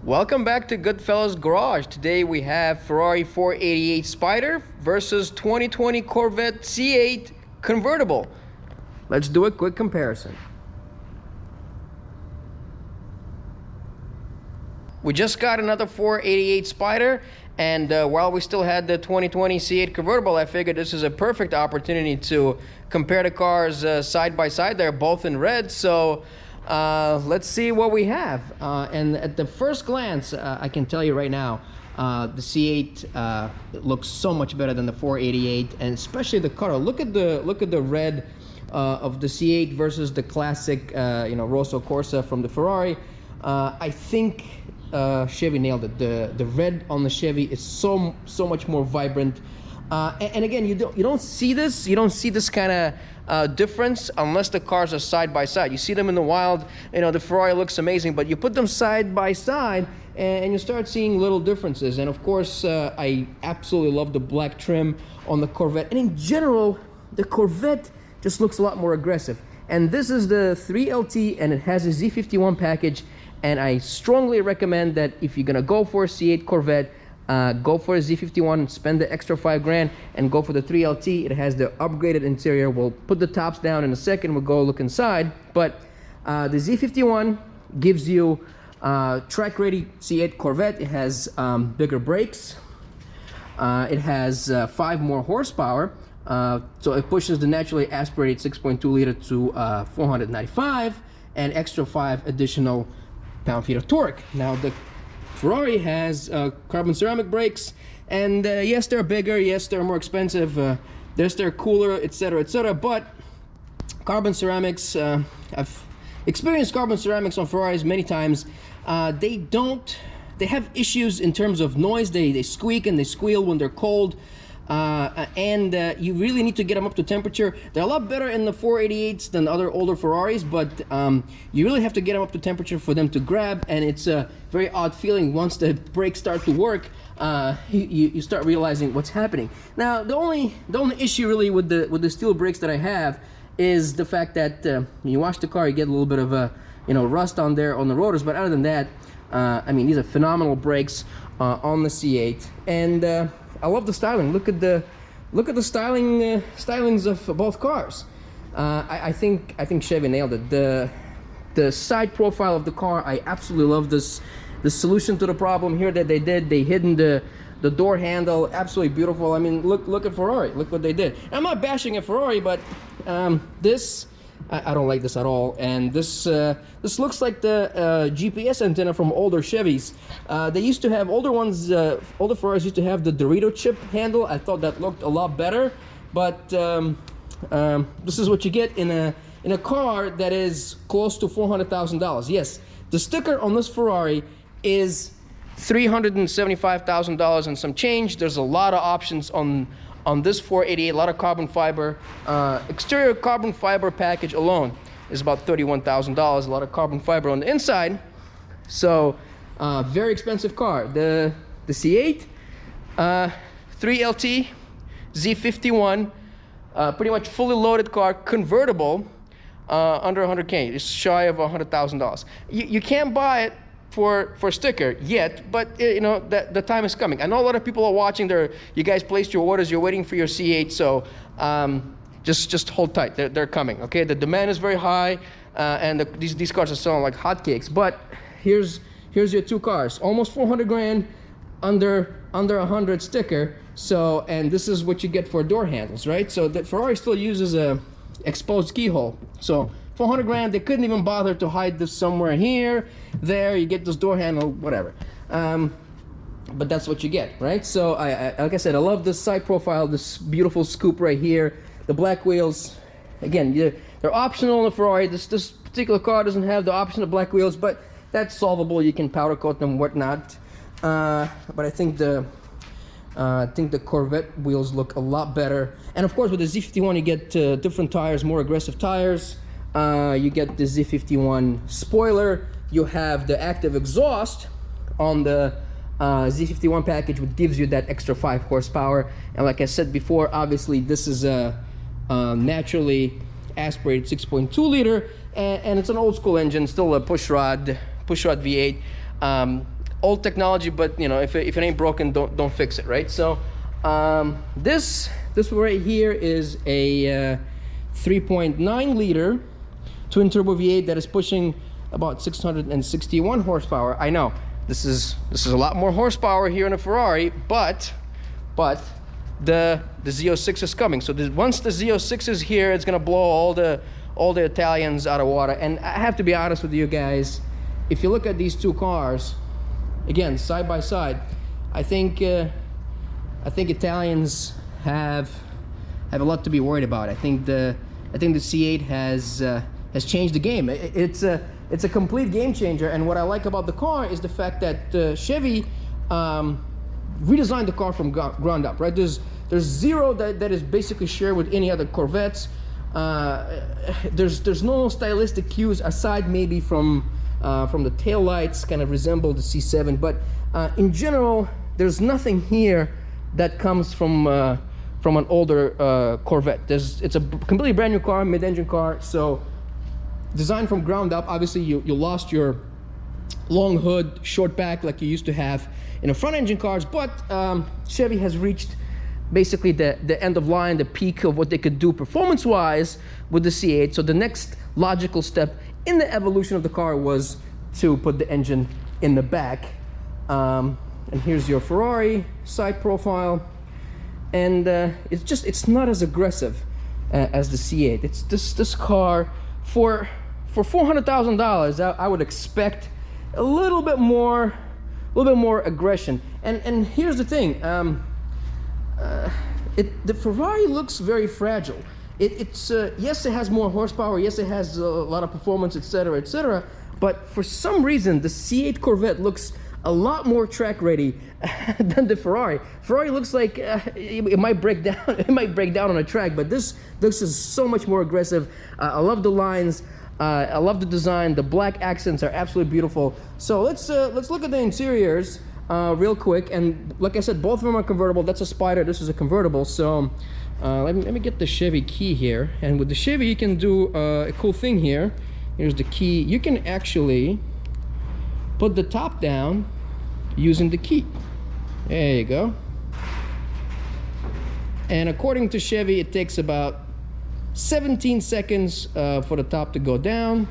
Welcome back to Goodfellas Garage. Today we have Ferrari 488 Spider versus 2020 Corvette C8 Convertible. Let's do a quick comparison. We just got another 488 Spider, and while we still had the 2020 C8 Convertible, I figured this is a perfect opportunity to compare the cars side by side. They're both in red, so let's see what we have. And at the first glance, I can tell you right now, the C8 looks so much better than the 488, and especially the color. Look at the red of the C8 versus the classic, Rosso Corsa from the Ferrari. I think Chevy nailed it. The red on the Chevy is so much more vibrant. And again, you don't see this. You don't see this kind of difference unless the cars are side by side. You see them in the wild. The Ferrari looks amazing, but you put them side by side, and you start seeing little differences. And of course, I absolutely love the black trim on the Corvette. And in general, the Corvette just looks a lot more aggressive. And this is the 3LT, and it has a Z51 package. And I strongly recommend that if you're gonna go for a C8 Corvette, go for a Z51 and spend the extra $5 and go for the 3LT. It has the upgraded interior. We'll put the tops down in a second. We'll go look inside. But the Z51 gives you track-ready C8 Corvette. It has bigger brakes. It has 5 more horsepower. So it pushes the naturally aspirated 6.2 liter to 495 and extra 5 additional pound-feet of torque. Now the Ferrari has carbon ceramic brakes, and yes, they're bigger, yes, they're more expensive, yes, they're cooler, etc., but carbon ceramics, I've experienced carbon ceramics on Ferraris many times. They have issues in terms of noise. They squeak and they squeal when they're cold. And you really need to get them up to temperature. They're a lot better in the 488s than other older Ferraris, but you really have to get them up to temperature for them to grab, and it's a very odd feeling once the brakes start to work. You start realizing what's happening. Now, the only issue really with the steel brakes that I have is the fact that when you wash the car, you get a little bit of a rust on there on the rotors, but other than that, I mean, these are phenomenal brakes on the C8, and I love the styling. Look at the stylings of both cars. I think Chevy nailed it. The side profile of the car, I absolutely love this. The solution to the problem here that they did, they hidden the door handle. Absolutely beautiful. I mean, look at Ferrari. Look what they did. I'm not bashing a Ferrari, but this, I don't like this at all. And this looks like the GPS antenna from older Chevys. They used to have older Ferraris used to have the Dorito chip handle. I thought that looked a lot better, but this is what you get in a car that is close to $400,000. Yes, the sticker on this Ferrari is $375,000 and some change. There's a lot of options on this 488, a lot of carbon fiber. Exterior carbon fiber package alone is about $31,000. A lot of carbon fiber on the inside. So very expensive car. The C8 3LT Z51, pretty much fully loaded car, convertible, under 100K. It's shy of $100,000. You can't buy it for a sticker yet, but the time is coming. I know a lot of people are watching. You guys placed your orders, you're waiting for your C8, so just hold tight. They're coming. Okay, the demand is very high, and these cars are selling like hotcakes. But here's your two cars, almost $400,000, under 100 sticker. So, and this is what you get for door handles, right? So the Ferrari still uses a exposed keyhole. So $400,000, they couldn't even bother to hide this somewhere here, there. You get this door handle, whatever. But that's what you get, right? So like I said, I love this side profile, this beautiful scoop right here. The black wheels, again, they're optional in the Ferrari. This particular car doesn't have the option of black wheels, but that's solvable. You can powder coat them, whatnot. But I think the Corvette wheels look a lot better. And of course, with the Z51, you get different tires, more aggressive tires. You get the Z51 spoiler. You have the active exhaust on the Z51 package, which gives you that extra 5 horsepower. And like I said before, obviously this is a naturally aspirated 6.2 liter, and it's an old school engine, still a pushrod V8. old technology, but you know, if it ain't broken, don't fix it, right? So this right here is a 3.9 liter twin turbo V8 that is pushing about 661 horsepower. I know this is a lot more horsepower here in a Ferrari, but the Z06 is coming. So once the Z06 is here, it's gonna blow all the Italians out of water. And I have to be honest with you guys, if you look at these two cars, again, side by side, I think Italians have a lot to be worried about. I think the C8 has changed the game. It's a complete game changer. And what I like about the car is the fact that Chevy redesigned the car from ground up, right? There's zero that is basically shared with any other Corvettes. There's no stylistic cues aside maybe from the tail lights, kind of resemble the C7, but in general, there's nothing here that comes from an older Corvette. It's a completely brand new car, mid-engine car, so designed from ground up. Obviously, you lost your long hood, short back like you used to have in the front engine cars, but Chevy has reached basically the end of line, the peak of what they could do performance-wise with the C8. So the next logical step in the evolution of the car was to put the engine in the back. And here's your Ferrari side profile. And it's not as aggressive as the C8. It's this car for $400,000. I would expect a little bit more aggression. And here's the thing. The Ferrari looks very fragile. It's yes, it has more horsepower. Yes, it has a lot of performance, etc., etc. But for some reason, the C8 Corvette looks a lot more track ready than the Ferrari. Ferrari looks like it might break down. It might break down on a track, but this is so much more aggressive. I love the lines. I love the design. The black accents are absolutely beautiful. So let's look at the interiors real quick. And like I said, both of them are convertible. That's a Spider. This is a convertible. So let me get the Chevy key here. And with the Chevy, you can do a cool thing here. Here's the key. You can actually put the top down using the key. There you go. And according to Chevy, it takes about 17 seconds for the top to go down.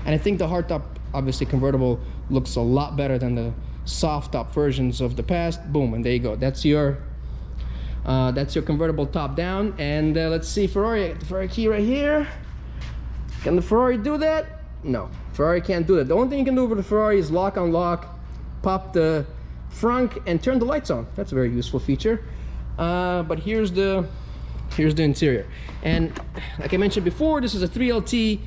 And I think the hardtop, obviously convertible, looks a lot better than the soft top versions of the past. Boom, and there you go. That's your convertible top down. And let's see, Ferrari, the Ferrari key right here. Can the Ferrari do that? No, Ferrari can't do that. The only thing you can do with the Ferrari is lock on lock, pop the frunk, and turn the lights on. That's a very useful feature. But here's the interior. And like I mentioned before, this is a 3LT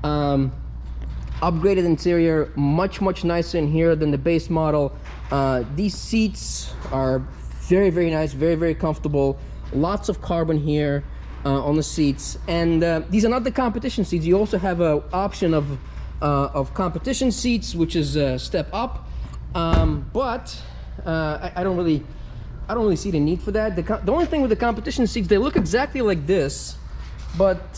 upgraded interior, much nicer in here than the base model. These seats are very nice, very comfortable. Lots of carbon here on the seats, and these are not the competition seats. You also have an option of competition seats, which is a step up, but I don't really see the need for that. The only thing with the competition seats, they look exactly like this, but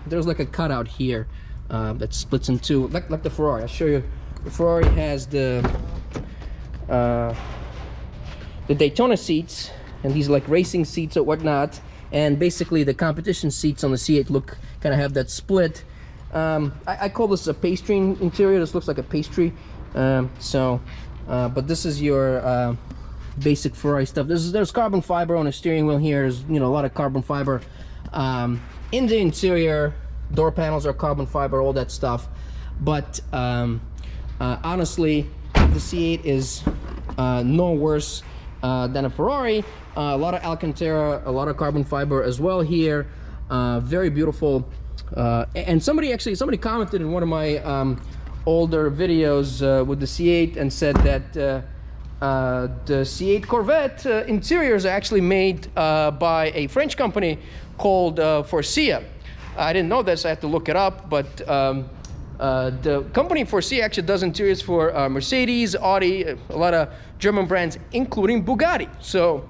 there's like a cutout here that splits in two, like the Ferrari. I'll show you. The Ferrari has the Daytona seats, and these are like racing seats or whatnot. And basically the competition seats on the C8 look kind of have that split. I call this a pastry interior. This looks like a pastry. But this is your basic Ferrari stuff. There's carbon fiber on the steering wheel here. There's a lot of carbon fiber in the interior. Door panels are carbon fiber, all that stuff. But honestly, the C8 is no worse than a Ferrari. A lot of Alcantara, a lot of carbon fiber as well here. Very beautiful. And somebody commented in one of my older videos with the C8 and said that the C8 Corvette interiors are actually made by a French company called Forcia. I didn't know this, I had to look it up, but the company Forcia actually does interiors for Mercedes, Audi, a lot of German brands, including Bugatti. So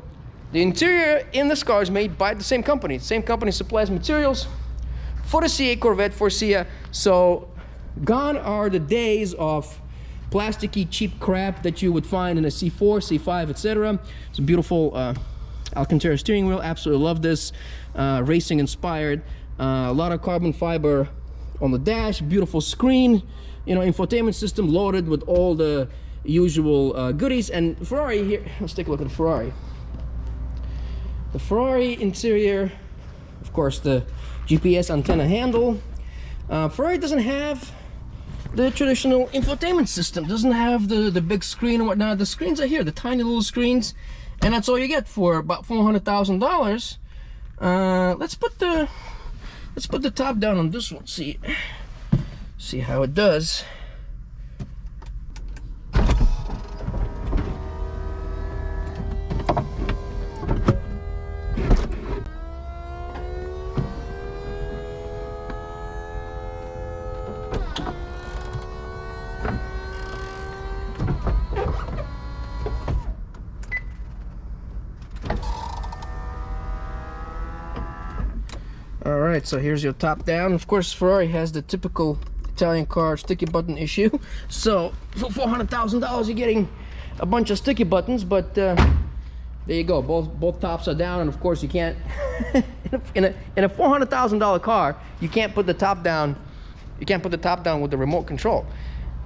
the interior in this car is made by the same company. The same company supplies materials for the C8 Corvette Forcia. So gone are the days of plasticky cheap crap that you would find in a C4, C5, etc. It's a beautiful Alcantara steering wheel. Absolutely love this. Racing inspired. A lot of carbon fiber on the dash. Beautiful screen. You know, infotainment system loaded with all the usual goodies. And Ferrari here, let's take a look at the Ferrari. The Ferrari interior, of course, the GPS antenna handle. Ferrari doesn't have the traditional infotainment system. Doesn't have the big screen and whatnot. The screens are here, the tiny little screens, and that's all you get for about $400,000. Let's put the top down on this one. See how it does. Alright, so here's your top down. Of course, Ferrari has the typical Italian car sticky button issue. So for $400,000 you're getting a bunch of sticky buttons, but there you go. Both tops are down, and of course you can't in a $400,000 car, you can't put the top down. You can't put the top down with the remote control.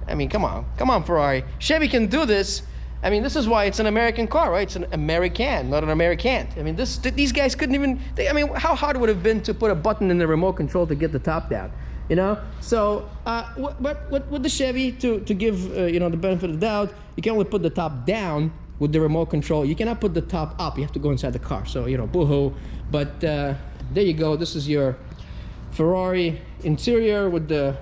I mean, come on, Ferrari. Chevy can do this. I mean, this is why it's an American car, right? It's an American, not an American. I mean, these guys couldn't even. I mean, how hard would it have been to put a button in the remote control to get the top down? You know. So, with the Chevy, to give you know, the benefit of the doubt, you can only put the top down with the remote control. You cannot put the top up. You have to go inside the car. So, you know, boo-hoo. But there you go. This is your Ferrari interior with the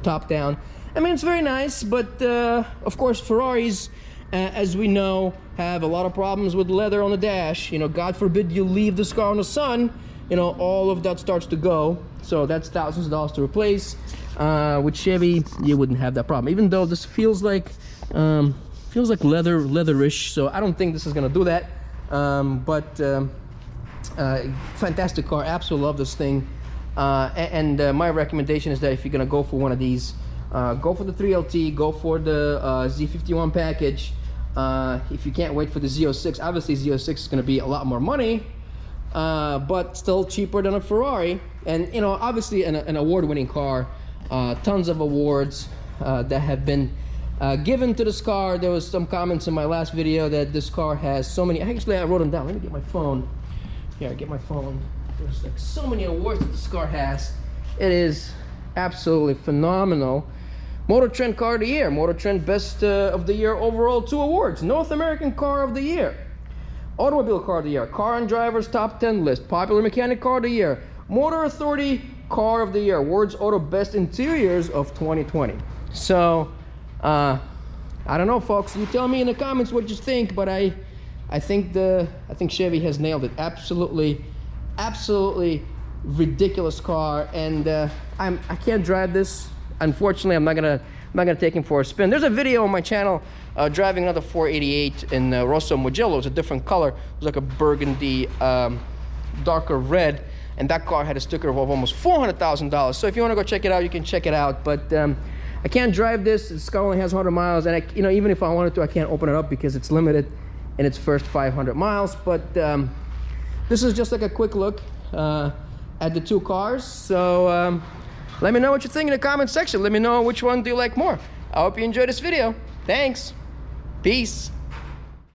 top down. I mean, it's very nice, but of course, Ferraris, as we know, have a lot of problems with leather on the dash. You know, God forbid you leave this car in the sun, you know, all of that starts to go. So that's thousands of dollars to replace. With Chevy, you wouldn't have that problem. Even though this feels like leatherish, so I don't think this is gonna do that. Fantastic car. Absolutely love this thing. My recommendation is that if you're gonna go for one of these, go for the 3LT, go for the Z51 package. If you can't wait for the Z06, obviously Z06 is going to be a lot more money, but still cheaper than a Ferrari. And you know, obviously an award-winning car, tons of awards that have been given to this car. There was some comments in my last video that this car has so many. Actually, I wrote them down. Let me get my phone. Here, get my phone. There's like so many awards that this car has. It is absolutely phenomenal. Motor Trend Car of the Year, Motor Trend Best of the Year overall, 2 awards. North American Car of the Year, Automobile Car of the Year, Car and Driver's Top 10 List, Popular Mechanic Car of the Year, Motor Authority Car of the Year, Words Auto Best Interiors of 2020. So, I don't know, folks. You tell me in the comments what you think, but I think Chevy has nailed it. Absolutely ridiculous car, and I can't drive this. Unfortunately, I'm not gonna take him for a spin. There's a video on my channel driving another 488 in Rosso Mugello. It's a different color. It was like a burgundy, darker red, and that car had a sticker of almost $400,000. So if you want to go check it out, you can check it out. But I can't drive this. This car only has 100 miles, and you know, even if I wanted to, I can't open it up because it's limited in its first 500 miles. But this is just like a quick look at the 2 cars. So let me know what you think in the comment section. Let me know which one do you like more. I hope you enjoyed this video. Thanks. Peace.